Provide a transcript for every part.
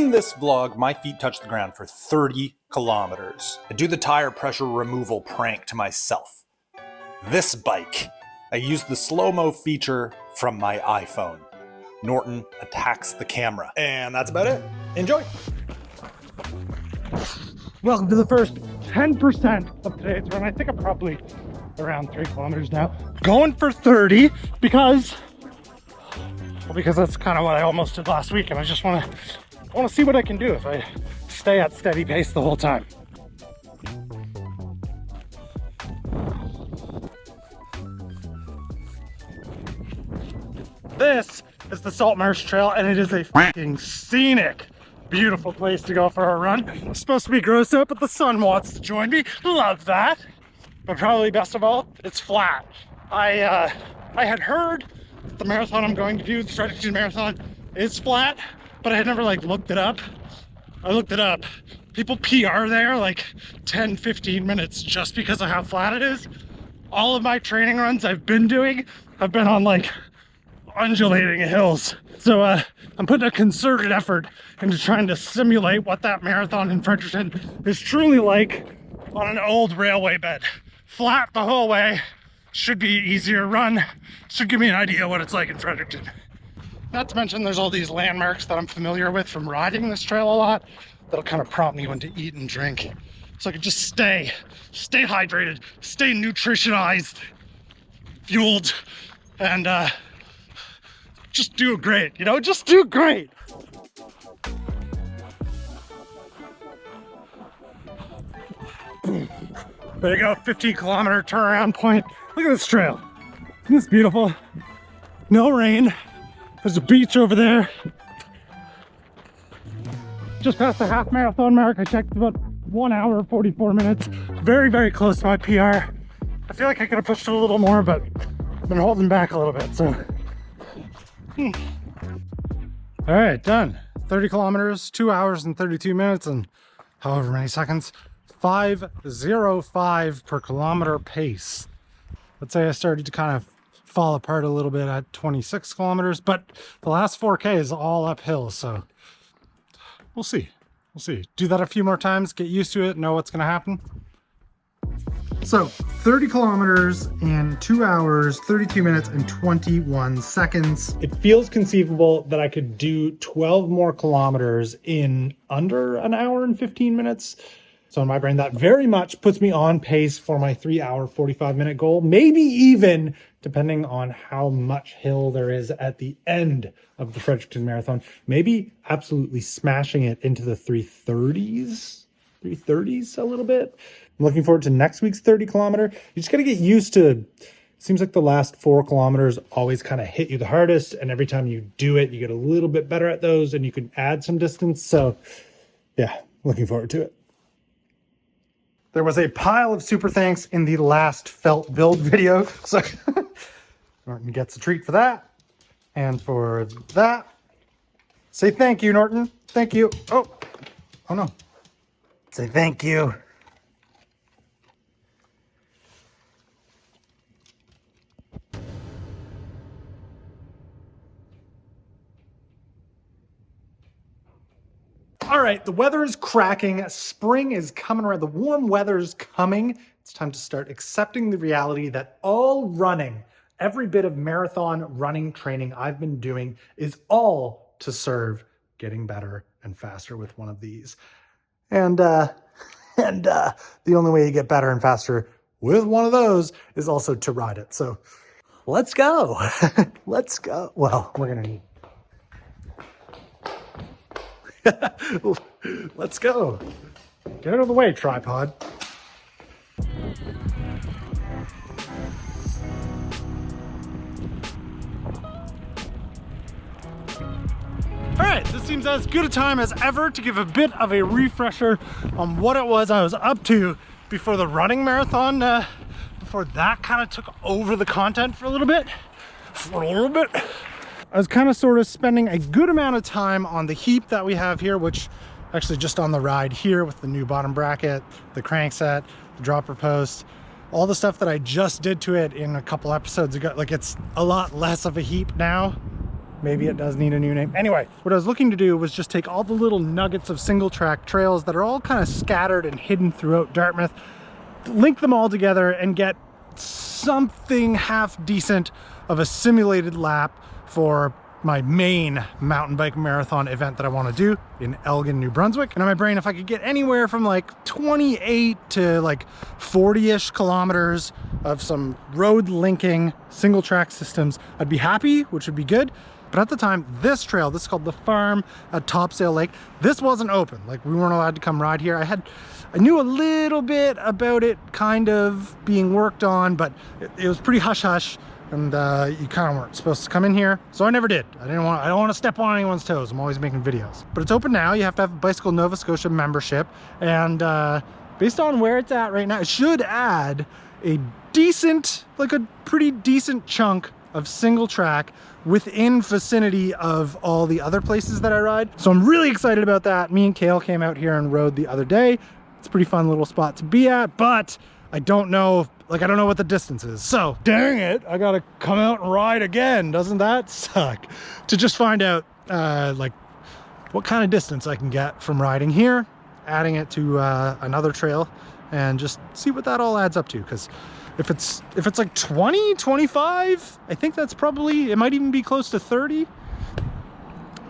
In this vlog, my feet touch the ground for 30 kilometers. I do the tire pressure removal prank to myself. This bike, I use the slow-mo feature from my iPhone. Norton attacks the camera. And that's about it. Enjoy. Welcome to the first 10% of today's run. I think I'm probably around 3 kilometers now. Going for 30 because that's kind of what I almost did last week, and I just want to see what I can do if I stay at steady pace the whole time. This is the Salt Marsh Trail, and it is a fucking scenic, beautiful place to go for a run. It's supposed to be gross out, but the sun wants to join me. Love that. But probably best of all, it's flat. I had heard that the marathon I'm going to do, the Fredericton Marathon, is flat, but I had never looked it up. I looked it up. People PR there like 10-15 minutes just because of how flat it is. All of my training runs I've been doing have been on undulating hills. So I'm putting a concerted effort into trying to simulate what that marathon in Fredericton is truly like on an old railway bed. Flat the whole way, should be easier run, should give me an idea what it's like in Fredericton. Not to mention there's all these landmarks that I'm familiar with from riding this trail a lot that'll kind of prompt me when to eat and drink. So I can just stay hydrated, stay nutritionized, fueled, and just do great, just do great. There you go, 15-kilometer turnaround point. Look at this trail. Isn't this beautiful? No rain. There's a beach over there. Just past the half marathon mark. I checked, about 1 hour, 44 minutes. Very, very close to my PR. I feel like I could have pushed it a little more, but I've been holding back a little bit, so. All right, done. 30 kilometers, 2 hours and 32 minutes and however many seconds. 5:05 per kilometer pace. Let's say I started to kind of fall apart a little bit at 26 kilometers, but the last 4K is all uphill, so we'll see. Do that a few more times, get used to it, know what's gonna happen. So 30 kilometers in 2 hours, 32 minutes and 21 seconds. It feels conceivable that I could do 12 more kilometers in under an hour and 15 minutes. So in my brain, that very much puts me on pace for my 3 hour, 45 minute goal. Maybe even, depending on how much hill there is at the end of the Fredericton Marathon, maybe absolutely smashing it into the 330s a little bit. I'm looking forward to next week's 30 kilometer. You just got to get used to, it seems like the last 4 kilometers always kind of hit you the hardest. And every time you do it, you get a little bit better at those and you can add some distance. So yeah, looking forward to it. There was a pile of super thanks in the last felt build video. So Norton gets a treat for that. And for that, say thank you, Norton. Thank you. Oh no. Say thank you. All right, the weather is cracking. Spring is coming around. The warm weather is coming. It's time to start accepting the reality that all running, every bit of marathon running training I've been doing is all to serve getting better and faster with one of these. And the only way you get better and faster with one of those is also to ride it. So let's go. Let's go. Well, we're going to need. Let's go. Get out of the way, tripod. All right, this seems as good a time as ever to give a bit of a refresher on what it was I was up to before the running marathon, before that kind of took over the content for a little bit. I was kind of sort of spending a good amount of time on the heap that we have here, which actually just on the ride here with the new bottom bracket, the crankset, the dropper post, all the stuff that I just did to it in a couple episodes ago. Like, it's a lot less of a heap now. Maybe it does need a new name. Anyway, what I was looking to do was just take all the little nuggets of single track trails that are all kind of scattered and hidden throughout Dartmouth, link them all together and get something half decent of a simulated lap for my main mountain bike marathon event that I want to do in Elgin, New Brunswick. And on my brain, if I could get anywhere from like 28 to like 40-ish kilometers of some road linking single track systems, I'd be happy, which would be good. But at the time, this trail, this is called the Farm at Topsail Lake, this wasn't open. Like, we weren't allowed to come ride here. I knew a little bit about it kind of being worked on, but it was pretty hush-hush. And you kind of weren't supposed to come in here, so I never did. I don't want to step on anyone's toes. I'm always making videos. But it's open now. You have to have a Bicycle Nova Scotia membership, and based on where it's at right now, it should add a decent, like a pretty decent chunk of single track within vicinity of all the other places that I ride. So I'm really excited about that. Me and Kale came out here and rode the other day. It's a pretty fun little spot to be at, but I don't know, like, I don't know what the distance is. So, dang it, I gotta come out and ride again. Doesn't that suck? To just find out, like, what kind of distance I can get from riding here, adding it to another trail, and just see what that all adds up to. Because if it's like 20, 25, I think that's probably, it might even be close to 30.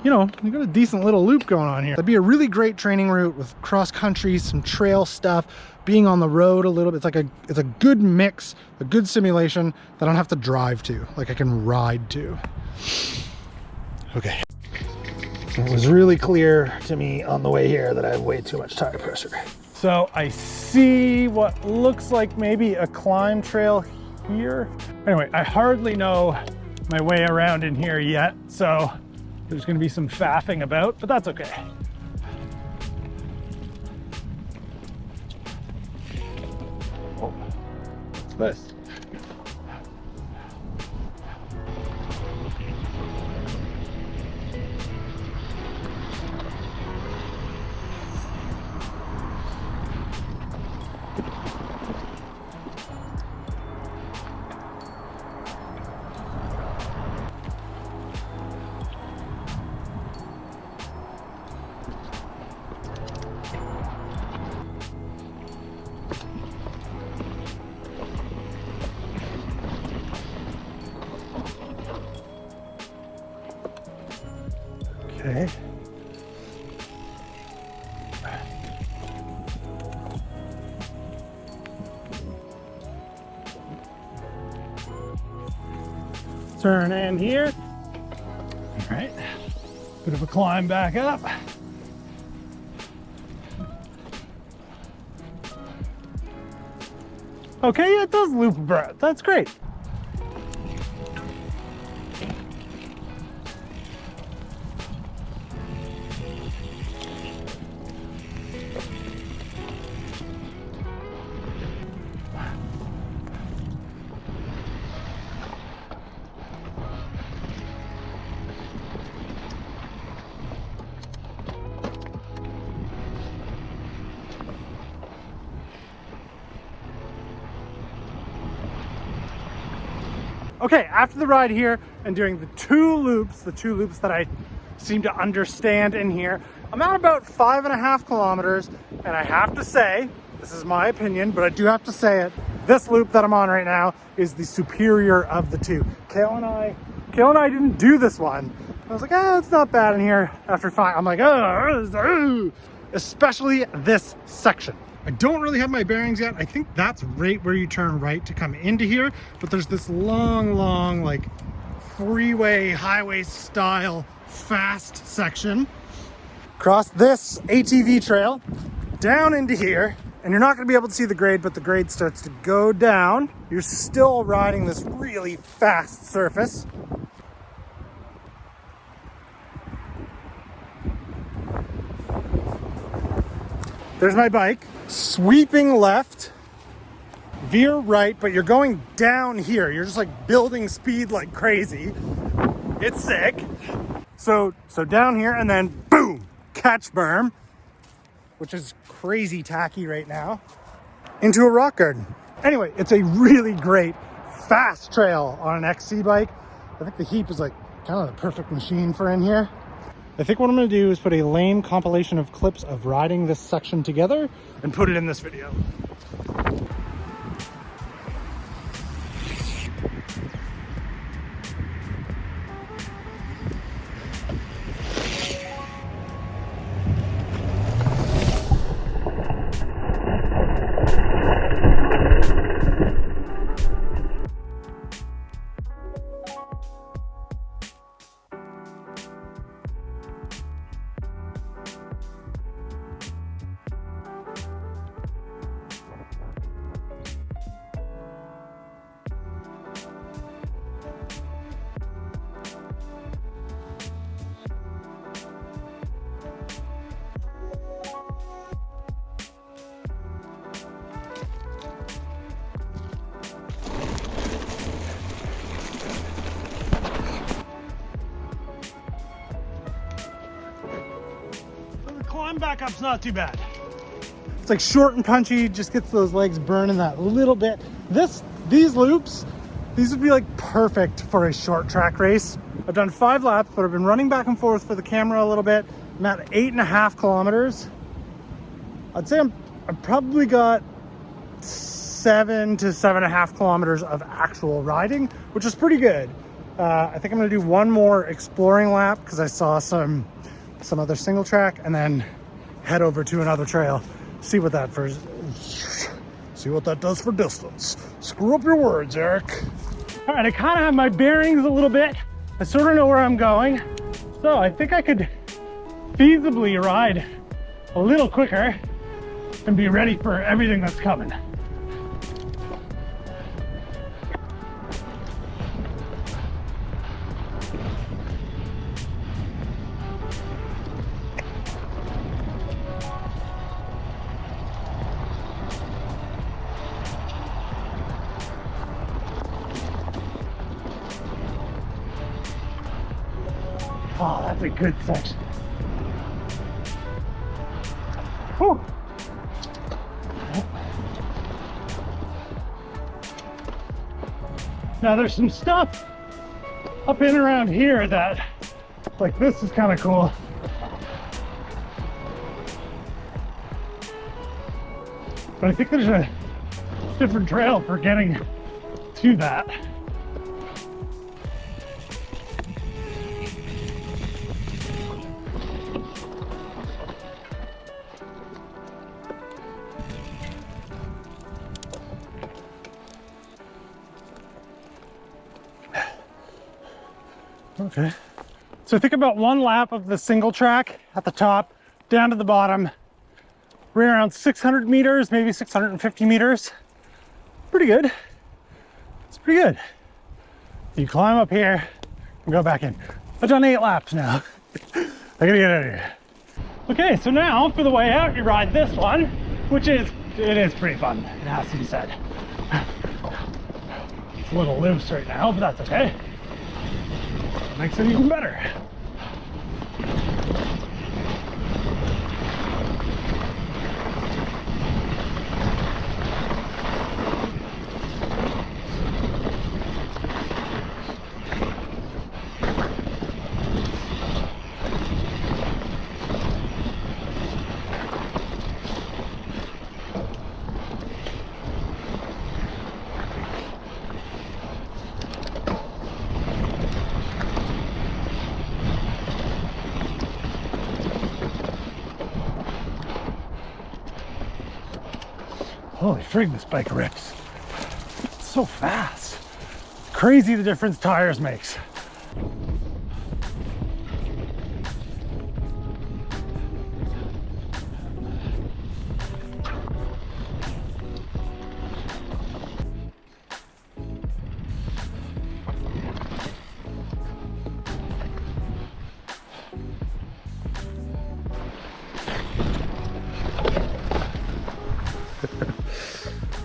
You know, you got a decent little loop going on here. That'd be a really great training route with cross country, some trail stuff, being on the road a little bit. It's a good mix, a good simulation that I don't have to drive to, like I can ride to. Okay. It was really clear to me on the way here that I have way too much tire pressure. So I see what looks like maybe a climb trail here. Anyway, I hardly know my way around in here yet, so there's going to be some faffing about, but that's okay. Oh, what's this? Okay. Turn in here. All right. Bit of a climb back up. Okay, yeah, it does loop a bit. That's great. Okay, after the ride here and doing the two loops that I seem to understand in here, I'm at about 5.5 kilometers, and I have to say, this is my opinion, but I do have to say it, this loop that I'm on right now is the superior of the two. Kale and I didn't do this one. I was like, it's not bad in here. After fine, I'm like, especially this section. I don't really have my bearings yet. I think that's right where you turn right to come into here, but there's this long, like freeway, highway style, fast section. Cross this ATV trail, down into here, and you're not gonna be able to see the grade, but the grade starts to go down. You're still riding this really fast surface. There's my bike. Sweeping left, veer right, but you're going down here. You're just like building speed like crazy. It's sick. So down here and then boom, catch berm, which is crazy tacky right now, into a rock garden. Anyway, it's a really great fast trail on an XC bike. I think the heap is like kind of the perfect machine for in here. I think what I'm going to do is put a lame compilation of clips of riding this section together and put it in this video. Climb back up's not too bad. It's like short and punchy, just gets those legs burning that little bit. These loops, these would be like perfect for a short track race. I've done 5 laps, but I've been running back and forth for the camera a little bit. I'm at 8.5 kilometers. I'd say I've probably got 7 to 7.5 kilometers of actual riding, which is pretty good. I think I'm gonna do one more exploring lap because I saw some other single track, and then head over to another trail, see what that does for distance. Screw up your words, Eric. All right, I kind of have my bearings a little bit. I sort of know where I'm going, so I think I could feasibly ride a little quicker and be ready for everything that's coming. Oh, that's a good section. Whew. Now there's some stuff up in around here that, like, this is kind of cool. But I think there's a different trail for getting to that. Okay, so think about one lap of the single track at the top, down to the bottom, right around 600 meters, maybe 650 meters. Pretty good. It's pretty good. You climb up here and go back in. I've done 8 laps now. I gotta get out of here. Okay, so now for the way out, you ride this one, which it is pretty fun, it has to be said. It's a little loose right now, but that's okay. Makes it even better. Holy frig, this bike rips. It's so fast. Crazy the difference tires makes.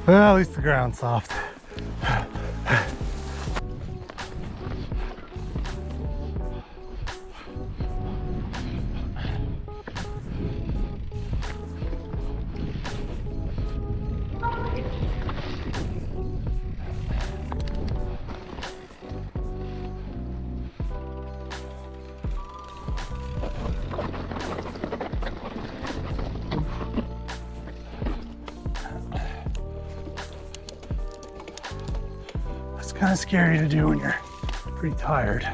Well, at least the ground's soft. kind of scary to do when you're pretty tired.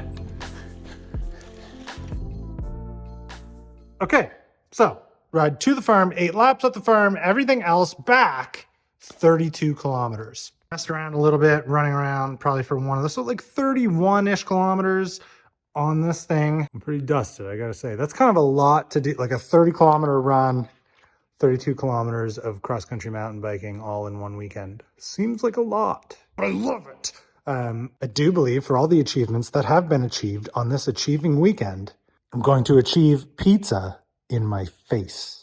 Okay, so ride to the farm, 8 laps at the farm, everything else back 32 kilometers. Messed around a little bit, running around probably for one of those, so like 31-ish kilometers on this thing. I'm pretty dusted, I gotta say. That's kind of a lot to do, like a 30-kilometer run, 32 kilometers of cross-country mountain biking all in one weekend. Seems like a lot, but I love it. I do believe for all the achievements that have been achieved on this achieving weekend, I'm going to achieve pizza in my face.